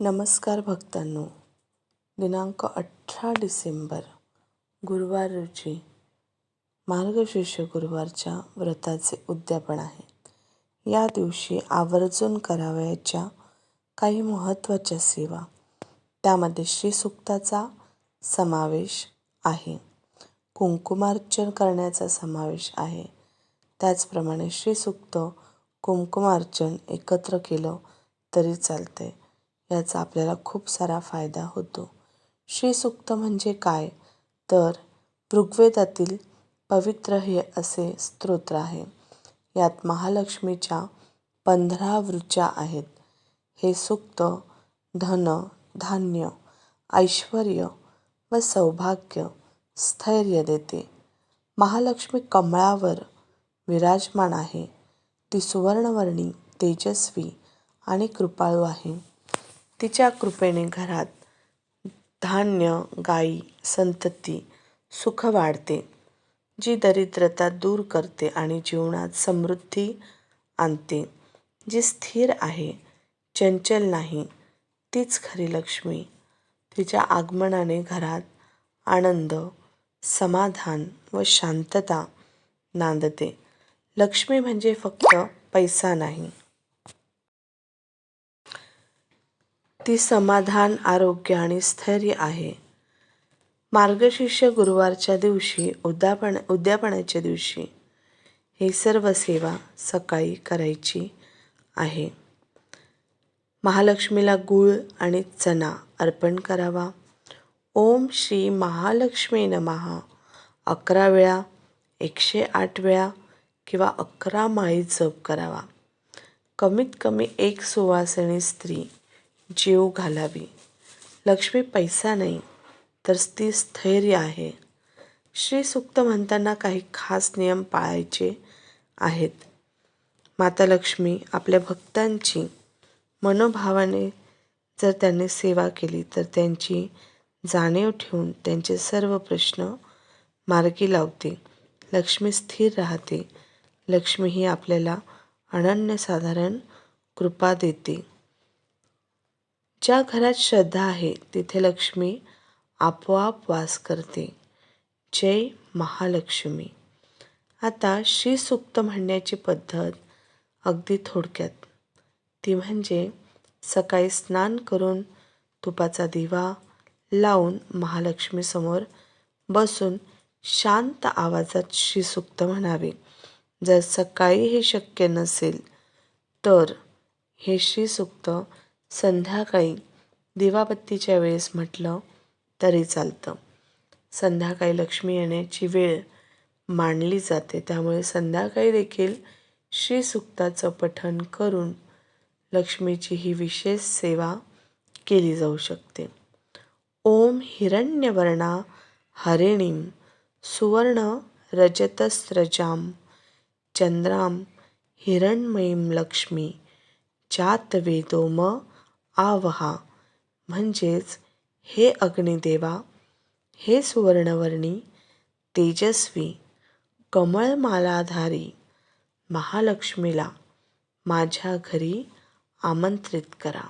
नमस्कार भक्तांनो. दिनांक 18 डिसेंबर गुरुवार रोजी मार्गशीर्ष गुरुवारच्या व्रताचे उद्यापन आहे. या दिवशी आवर्जून करावयाच्या काही महत्त्वाच्या सेवा, त्यामध्ये श्रीसूक्ताचा समावेश आहे, कुंकुमार्चन करण्याचा समावेश आहे. त्याचप्रमाणे श्रीसूक्त कुंकुमार्चन एकत्र केलं तरी चालतंय. याचा आपल्याला खूप सारा फायदा होतो. श्रीसूक्त म्हणजे काय, तर ऋग्वेदातील पवित्र हे असे स्तोत्र आहे. यात महालक्ष्मीच्या 15 ऋचा आहेत. हे सूक्त धन, धान्य, ऐश्वर व सौभाग्य, स्थैर्य देते. महालक्ष्मी कमळावर विराजमान आहे. ती सुवर्णवर्णी, तेजस्वी आणि कृपाळू आहे. तिच्या कृपेने घरात धान्य, गायी, संतती, सुख वाढते. जी दरिद्रता दूर करते आणि जीवनात समृद्धी आणते. जी स्थिर आहे, चंचल नाही, तीच खरी लक्ष्मी. तिच्या आगमनाने घरात आनंद, समाधान व शांतता नांदते. लक्ष्मी म्हणजे फक्त पैसा नाही, ती समाधान, आरोग्य आणि स्थैर्य आहे. मार्गशीर्ष गुरुवारच्या दिवशी उद्यापनाच्या दिवशी ही सर्व सेवा सकाळी करायची आहे. महालक्ष्मीला गूळ आणि चणा अर्पण करावा. ओम श्री महालक्ष्मी नमः 11 वेळा, 108 वेळा किंवा 11 माळी जप करावा. कमीत कमी एक सुवासिनी स्त्री जीव घालावी. लक्ष्मी पैसा नाही, तर ती स्थैर्य आहे. श्रीसूक्त म्हणताना काही खास नियम पाळायचे आहेत. माता लक्ष्मी आपल्या भक्तांची मनोभावाने जर त्यांनी सेवा केली, तर त्यांची जाणीव ठेवून त्यांचे सर्व प्रश्न मार्गी लावते. लक्ष्मी स्थिर राहते. लक्ष्मी ही आपल्याला अनन्यसाधारण कृपा देते. ज्या घरात श्रद्धा आहे तिथे लक्ष्मी आपोआप वास करते. जय महालक्ष्मी. आता श्रीसूक्त म्हणण्याची पद्धत अगदी थोडक्यात. ती म्हणजे सकाळी स्नान करून तुपाचा दिवा लावून महालक्ष्मीसमोर बसून शांत आवाजात श्रीसूक्त म्हणावे. जर सकाळी हे शक्य नसेल तर हे श्रीसूक्त संध्याकाळी दिवाबत्तीच्या वेळेस म्हटलं तरी चालतं. संध्याकाळी लक्ष्मी येण्याची वेळ मानली जाते, त्यामुळे संध्याकाळी देखील श्रीसूक्ताचं पठण करून लक्ष्मीची ही विशेष सेवा केली जाऊ शकते. ओम हिरण्यवर्णा हरिणीं सुवर्ण रजतस्रजां चंद्रां हिरण्मयीं लक्ष्मी जातवेदो म आवहा. म्हणजेच हे अग्निदेवा, हे सुवर्णवर्णी, तेजस्वी, कमळमालाधारी महालक्ष्मीला माझ्या घरी आमंत्रित करा.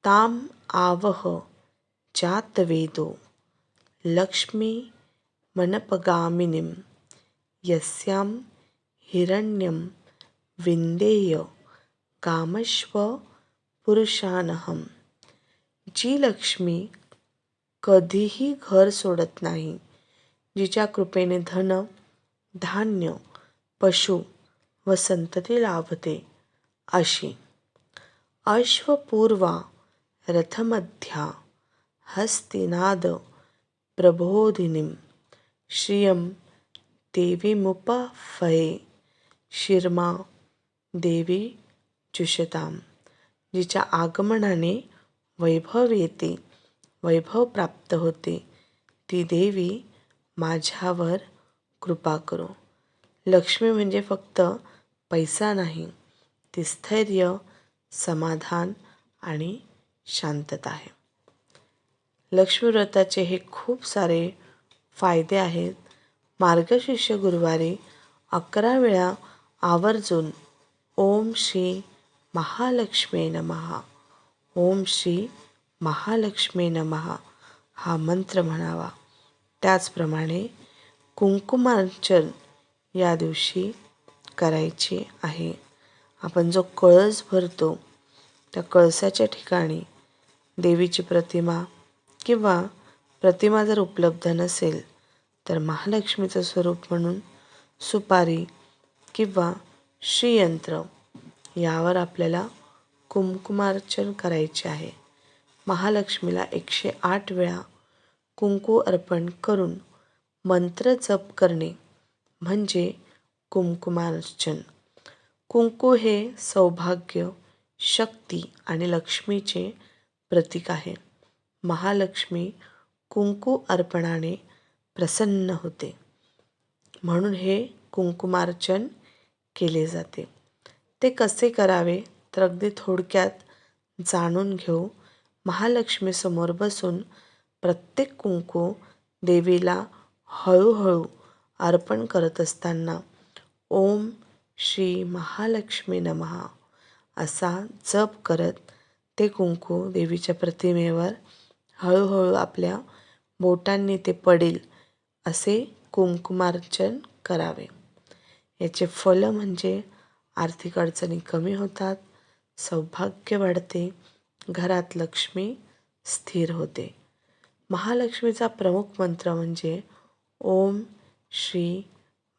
ताम आवह जातवेदो लक्ष्मी मनपगामिनीं यस्यां हिरण्यं विन्देय कामश्व पुरुषानहं. जी लक्ष्मी कधीही घर सोडत नाही, जिच्या कृपेने धन, धान्य, पशु व संतती लाभते, अशी. अश्वपूर्वा रथमध्या हस्तिनाद प्रबोधिनीं श्रियं देवीमुपफये शिर्मा देवी जुषताम. जिच्या आगमनाने वैभव येते, वैभव प्राप्त होते, ती देवी माझ्यावर कृपा करो. लक्ष्मी म्हणजे फक्त पैसा नाही, ती स्थैर्य, समाधान आणि शांतता आहे. लक्ष्मी व्रताचे हे खूप सारे फायदे आहेत. मार्गशीर्ष गुरुवारी 11 वेळा आवर्जून ओम श्री महालक्ष्मी नमः, ओम श्री महालक्ष्मी नमः हा मंत्र म्हणावा. त्याचप्रमाणे कुंकुमार्चन या दिवशी करायचे आहे. आपण जो कळस भरतो त्या कळसाच्या ठिकाणी देवीची प्रतिमा किंवा प्रतिमा जर उपलब्ध नसेल तर महालक्ष्मीचं स्वरूप म्हणून सुपारी किंवा श्रीयंत्र यावर आपल्याला कुंकुमार्चन करायचे आहे. महालक्ष्मीला 108 वेळा कुंकू अर्पण करून मंत्र जप करणे म्हणजे कुंकुमार्चन. कुंकू हे सौभाग्य, शक्ती आणि लक्ष्मीचे प्रतीक आहे. महालक्ष्मी कुंकू अर्पणाने प्रसन्न होते, म्हणून हे कुंकुमार्चन केले जाते. ते कसे करावे तर अगदी थोडक्यात जाणून घेऊ. महालक्ष्मीसमोर बसून प्रत्येक कुंकू देवीला हळूहळू अर्पण करत असताना ओम श्री महालक्ष्मी नमः असा जप करत ते कुंकू देवीच्या प्रतिमेवर हळूहळू आपल्या बोटांनी ते पडेल असे कुंकुमार्चन करावे. याचे फल म्हणजे आर्थिक अडचणी कमी होतात, सौभाग्य वाढते, घरात लक्ष्मी स्थिर होते. महालक्ष्मीचा प्रमुख मंत्र म्हणजे ओम श्री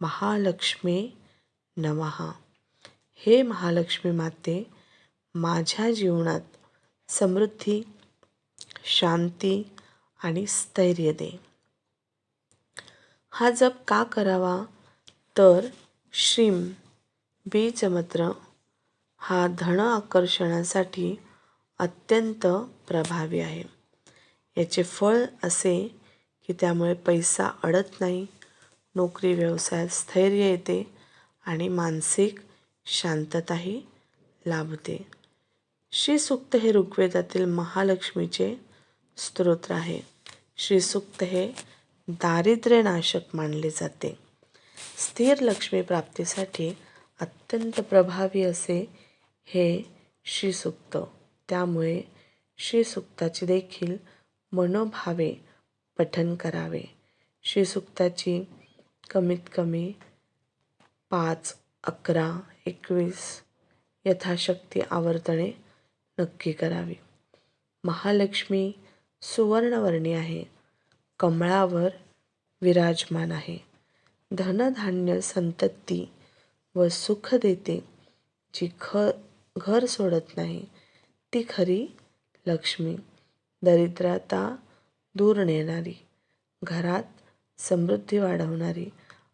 महालक्ष्मी नमः. हे महालक्ष्मी माते, माझ्या जीवनात समृद्धी, शांती आणि स्थैर्य दे. हा जप का करावा तर श्रीम बीजमंत्र हा धन आकर्षणासाठी अत्यंत प्रभावी आहे. याचे फळ असे की त्यामुळे पैसा अडत नाही, नोकरी व्यवसायात स्थैर्य येते आणि मानसिक शांतताही लाभते. श्रीसूक्त हे ऋग्वेदातील महालक्ष्मीचे स्तोत्र आहे. श्रीसूक्त हे दारिद्र्यनाशक मानले जाते. स्थिर लक्ष्मी प्राप्तीसाठी अत्यंत प्रभावी असे हे श्रीसूक्त. त्यामुळे श्रीसूक्ताचे देखील मनोभावे पठन करावे. श्रीसूक्ताची कमीत कमी 5, 11, 21 यथाशक्ती आवर्तने नक्की करावी. महालक्ष्मी सुवर्णवर्णी आहे, कमळावर विराजमान आहे. धनधान्य, संतती व सुख देते. जी घर सोडत नाही ती खरी लक्ष्मी. दरिद्रता दूर नेणारी, घरात समृद्धी वाढवणारी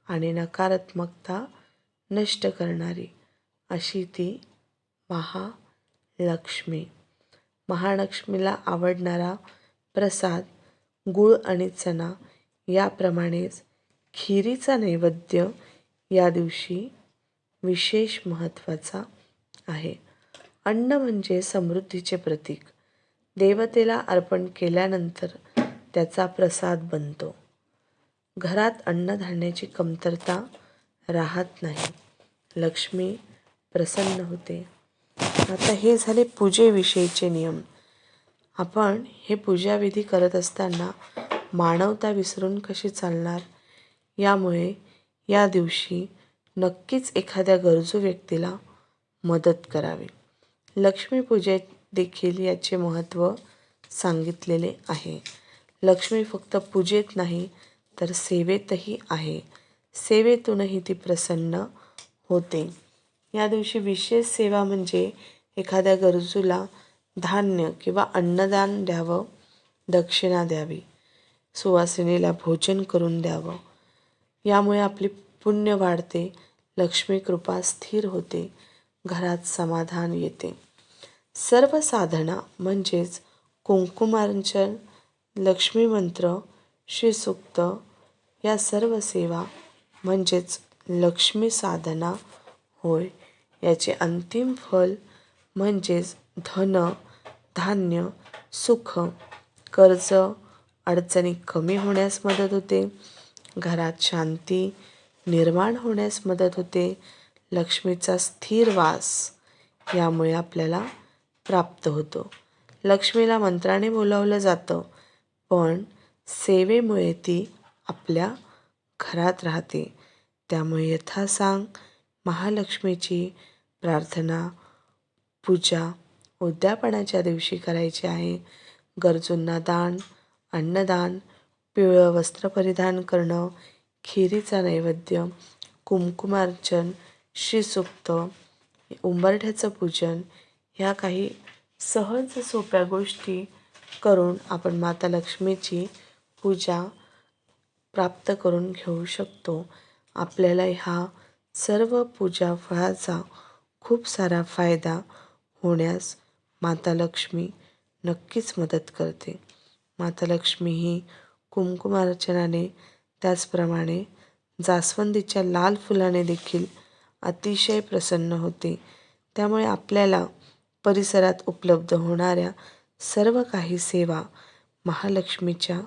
आणि नकारात्मकता नष्ट करणारी अशी ती महालक्ष्मी. महालक्ष्मीला आवडणारा प्रसाद गूळ आणि चणा याप्रमाणेच खिरीचा नैवेद्य या दिवशी विशेष महत्त्वाचा आहे. अन्न म्हणजे समृद्धीचे प्रतीक. देवतेला अर्पण केल्यानंतर त्याचा प्रसाद बनतो. घरात अन्नधान्याची कमतरता राहत नाही, लक्ष्मी प्रसन्न होते. आता हे झाले पूजेविषयीचे नियम. आपण हे पूजाविधी करत असताना मानवता विसरून कशी चालणार? यामुळे या दिवशी नक्कीच एखाद्या गरजू व्यक्तीला मदत करावी. लक्ष्मीपूजेत देखील याचे महत्त्व सांगितलेले आहे. लक्ष्मी फक्त पूजेत नाही तर सेवेतही आहे. सेवेतूनही ती प्रसन्न होते. या दिवशी विशेष सेवा म्हणजे एखाद्या गरजूला धान्य किंवा अन्नदान द्यावं, दक्षिणा द्यावी, सुवासिनीला भोजन करून द्यावं. यामुळे आपली पुण्य वाढते, लक्ष्मी कृपा स्थिर होते, घरात समाधान येते. सर्व साधना म्हणजेच कुंकुमार्चन, लक्ष्मी मंत्र, श्रीसूक्त या सर्व सेवा म्हणजेच लक्ष्मी साधना होय. याचे अंतिम फल म्हणजेच धन, धान्य, सुख, कर्ज, अडचणी कमी होण्यास मदत होते, घरात शांती निर्माण होण्यास मदत होते, लक्ष्मीचा स्थिर वास यामुळे आपल्याला प्राप्त होतो. लक्ष्मीला मंत्राने बोलावलं जातं, पण सेवेमुळे ती आपल्या घरात राहते. त्यामुळे यथासांग महालक्ष्मीची प्रार्थना, पूजा उद्यापनाच्या दिवशी करायची आहे. गरजूंना दान, अन्नदान, पिवळं वस्त्र परिधान करणं, खिरीचा नैवेद्य, कुंकुमार्चन, श्रीसूक्त, उंबरठ्याचं पूजन ह्या काही सहज सोप्या गोष्टी करून आपण माता लक्ष्मीची पूजा प्राप्त करून घेऊ शकतो. आपल्याला ह्या सर्व पूजा फळाचा खूप सारा फायदा होण्यास माता लक्ष्मी नक्कीच मदत करते. माता लक्ष्मी ही कुंकुमार्चनाने, त्याचप्रमाणे जास्वंदीच्या लाल फुलाने देखील अतिशय प्रसन्न होते. त्यामुळे आपल्याला परिसरात उपलब्ध होणाऱ्या सर्व काही सेवा महालक्ष्मीच्या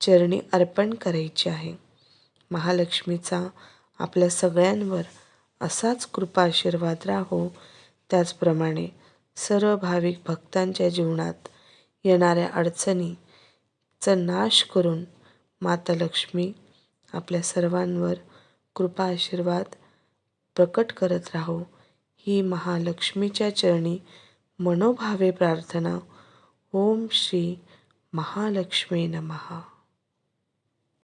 चरणी अर्पण करायची आहे. महालक्ष्मीचा आपल्या सगळ्यांवर असाच कृपा आशीर्वाद राहो. त्याचप्रमाणे सर्व भाविक भक्तांच्या जीवनात येणाऱ्या अडचणीचा नाश करून माता लक्ष्मी आपल्या सर्वांवर कृपा आशीर्वाद प्रकट करत राहो, ही महालक्ष्मीच्या चरणी मनोभावे प्रार्थना. ओम श्री महालक्ष्मी नमः.